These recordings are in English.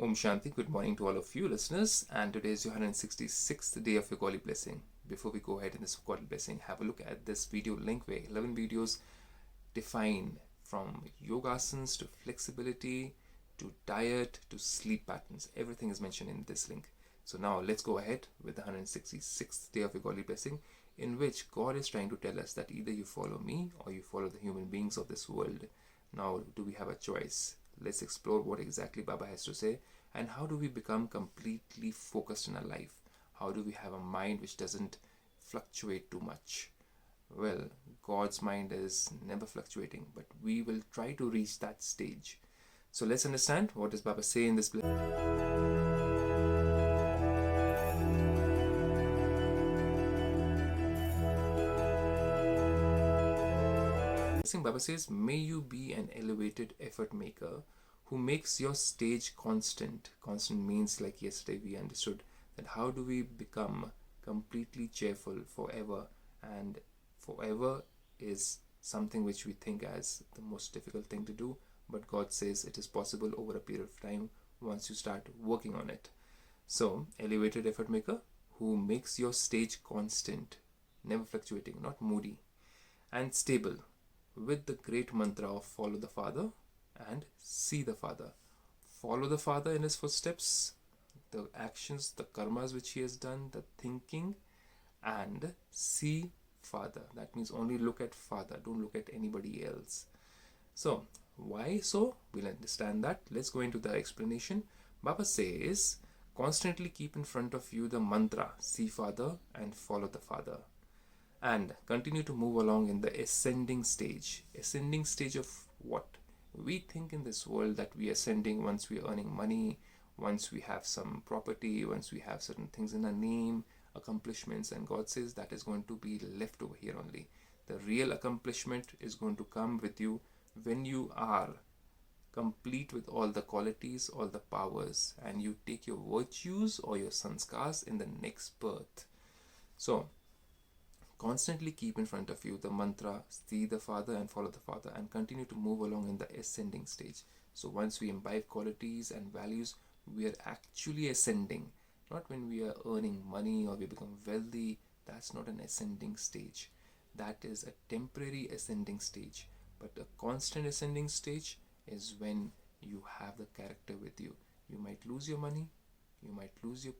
Om Shanti, good morning to all of you listeners, and today is your 166th day of your Godly Blessing. Before we go ahead in this Godly Blessing, have a look at this video link where 11 videos define from yogasanas to flexibility to diet to sleep patterns. Everything is mentioned in this link. So now let's go ahead with the 166th day of your Godly Blessing, in which God is trying to tell us that either you follow me or you follow the human beings of this world. Now, do we have a choice? Let's explore what exactly Baba has to say and how do we become completely focused in our life. How do we have a mind which doesn't fluctuate too much? Well, God's mind is never fluctuating, but we will try to reach that stage. So let's understand what does Baba say in this blessing. Baba says, may you be an elevated effort maker who makes your stage constant. Constant means, like yesterday we understood, that how do we become completely cheerful forever, and forever is something which we think as the most difficult thing to do, but God says it is possible over a period of time once you start working on it. So, elevated effort maker who makes your stage constant, never fluctuating, not moody, and stable, with the great mantra of follow the Father and see the Father. Follow the Father in his footsteps, the actions, the karmas which he has done, the thinking, and see Father. That means only look at Father, don't look at anybody else. So, why so? We'll understand that. Let's go into the explanation. Baba says, constantly keep in front of you the mantra, see Father and follow the Father. And continue to move along in the ascending stage. Ascending stage of what? We think in this world that we are ascending once we are earning money, once we have some property, once we have certain things in our name, accomplishments, and God says that is going to be left over here only. The real accomplishment is going to come with you when you are complete with all the qualities, all the powers, and you take your virtues or your sanskars in the next birth. So, constantly keep in front of you the mantra, see the Father and follow the Father, and continue to move along in the ascending stage. So once we imbibe qualities and values, we are actually ascending. Not when we are earning money or we become wealthy. That's not an ascending stage. That is a temporary ascending stage. But a constant ascending stage is when you have the character with you. You might lose your money, you might lose your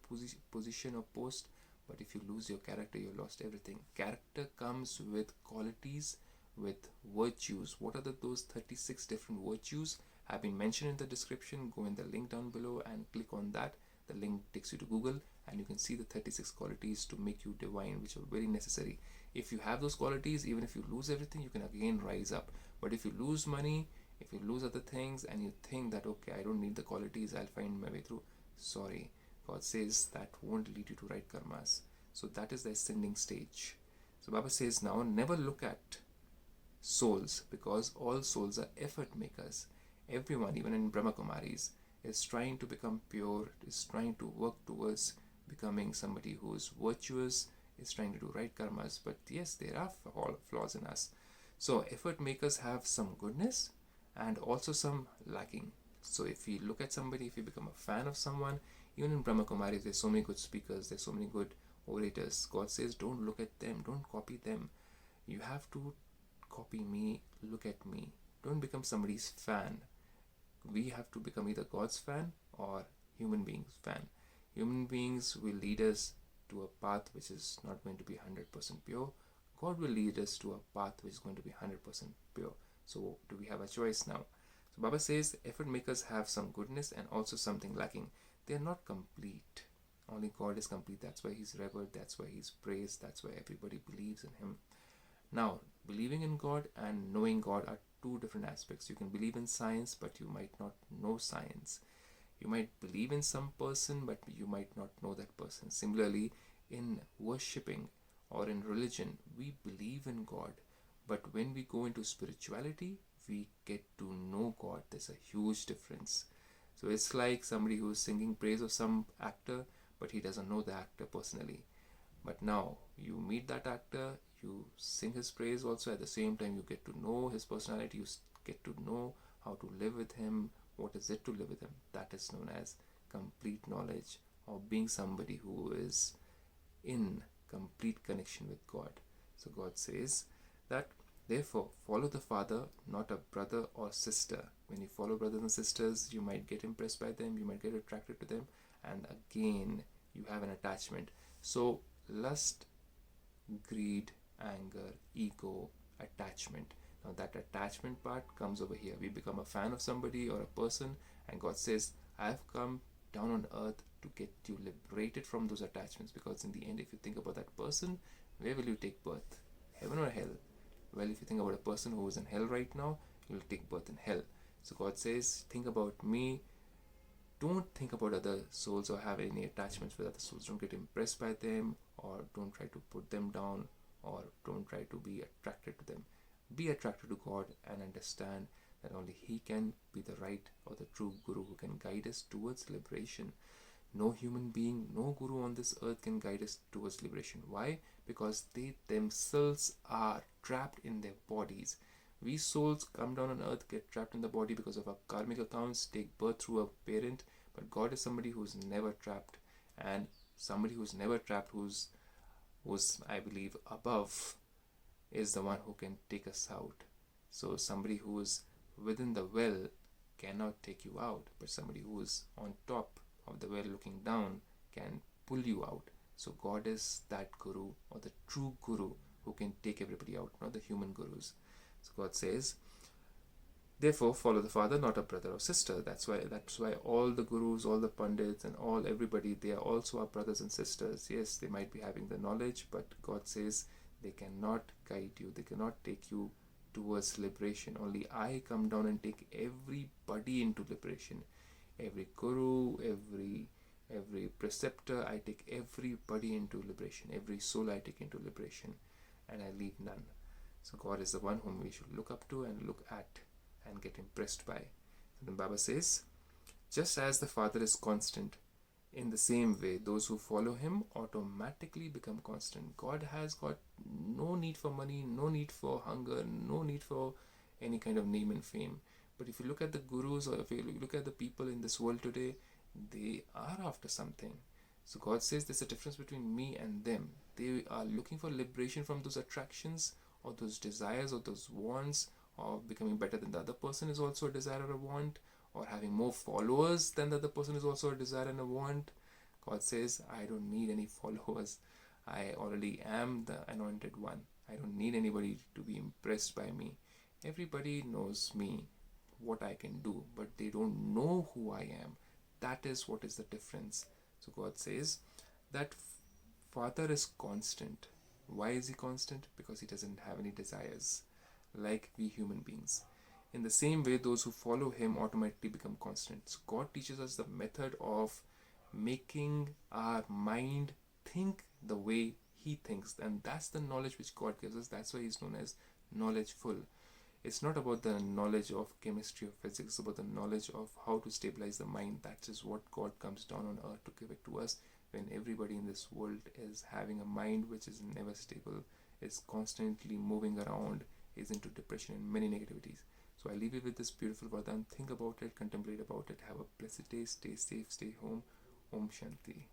position or post, but if you lose your character, you lost everything. Character comes with qualities, with virtues. What are those 36 different virtues? Have been mentioned in the description. Go in the link down below and click on that. The link takes you to Google and you can see the 36 qualities to make you divine, which are very necessary. If you have those qualities, even if you lose everything, you can again rise up. But if you lose money, if you lose other things and you think that, okay, I don't need the qualities, I'll find my way through. Sorry. God says that won't lead you to right karmas. So that is the ascending stage. So Baba says now never look at souls, because all souls are effort makers. Everyone, even in Brahma Kumaris, is trying to become pure, is trying to work towards becoming somebody who is virtuous, is trying to do right karmas. But yes, there are flaws in us. So effort makers have some goodness and also some lacking. So if you look at somebody, if you become a fan of someone, even in Brahma Kumaris, there's so many good speakers, there's so many good orators. God says, don't look at them, don't copy them. You have to copy me, look at me. Don't become somebody's fan. We have to become either God's fan or human beings' fan. Human beings will lead us to a path which is not going to be 100% pure. God will lead us to a path which is going to be 100% pure. So do we have a choice now? So Baba says effort makers have some goodness and also something lacking. They are not complete. Only God is complete. That's why he's revered. That's why he's praised. That's why everybody believes in him. Now, believing in God and knowing God are two different aspects. You can believe in science, but you might not know science. You might believe in some person, but you might not know that person. Similarly, in worshipping or in religion, we believe in God. But when we go into spirituality, we get to know God. There's a huge difference. So it's like somebody who's singing praise of some actor, but he doesn't know the actor personally. But now you meet that actor, you sing his praise also. At the same time, you get to know his personality, you get to know how to live with him, what is it to live with him. That is known as complete knowledge, or being somebody who is in complete connection with God. So God says that therefore follow the Father, not a brother or sister. When you follow brothers and sisters, you might get impressed by them, you might get attracted to them, and again you have an attachment. So lust, greed, anger, ego, attachment. Now that attachment part comes over here. We become a fan of somebody or a person, and God says, I have come down on earth to get you liberated from those attachments. Because in the end, if you think about that person, where will you take birth? Heaven or hell? Well, if you think about a person who is in hell right now, you'll take birth in hell. So God says, think about me. Don't think about other souls or have any attachments with other souls. Don't get impressed by them, or don't try to put them down, or don't try to be attracted to them. Be attracted to God and understand that only He can be the right or the true Guru who can guide us towards liberation. No human being, no Guru on this earth can guide us towards liberation. Why? Because they themselves are trapped in their bodies. We souls come down on earth, get trapped in the body because of our karmic accounts, take birth through a parent. But God is somebody who's never trapped, and somebody who's never trapped, who's I believe above, is the one who can take us out. So somebody who is within the well cannot take you out, but somebody who is on top of the well looking down can pull you out. So God is that Guru, or the true Guru, who can take everybody out, not the human gurus. So God says, therefore follow the Father, not a brother or sister. That's why all the gurus, all the pundits, and everybody, they are also our brothers and sisters. Yes, they might be having the knowledge, but God says they cannot guide you, they cannot take you towards liberation. Only I come down and take everybody into liberation. Every guru, every preceptor, I take everybody into liberation. Every soul I take into liberation, and I leave none. So God is the one whom we should look up to and look at and get impressed by. So then Baba says, just as the Father is constant, in the same way those who follow Him automatically become constant. God has got no need for money, no need for hunger, no need for any kind of name and fame. But if you look at the gurus, or if you look at the people in this world today, they are after something. So God says there's a difference between me and them. They are looking for liberation from those attractions, or those desires, or those wants, or becoming better than the other person is also a desire or a want, or having more followers than the other person is also a desire and a want. God says, I don't need any followers. I already am the anointed one. I don't need anybody to be impressed by me. Everybody knows me, what I can do, but they don't know who I am. That is what is the difference. So God says that Father is constant. Why is He constant? Because He doesn't have any desires like we human beings. In the same way, those who follow Him automatically become constant. So God teaches us the method of making our mind think the way He thinks, and that's the knowledge which God gives us. That's why He's known as knowledgeful. It's not about the knowledge of chemistry or physics, it's about the knowledge of how to stabilize the mind. That is what God comes down on earth to give it to us, when everybody in this world is having a mind which is never stable, is constantly moving around, is into depression and many negativities. So I leave you with this beautiful Vardhan. Think about it, contemplate about it, have a blessed day, stay safe, stay home. Om Shanti.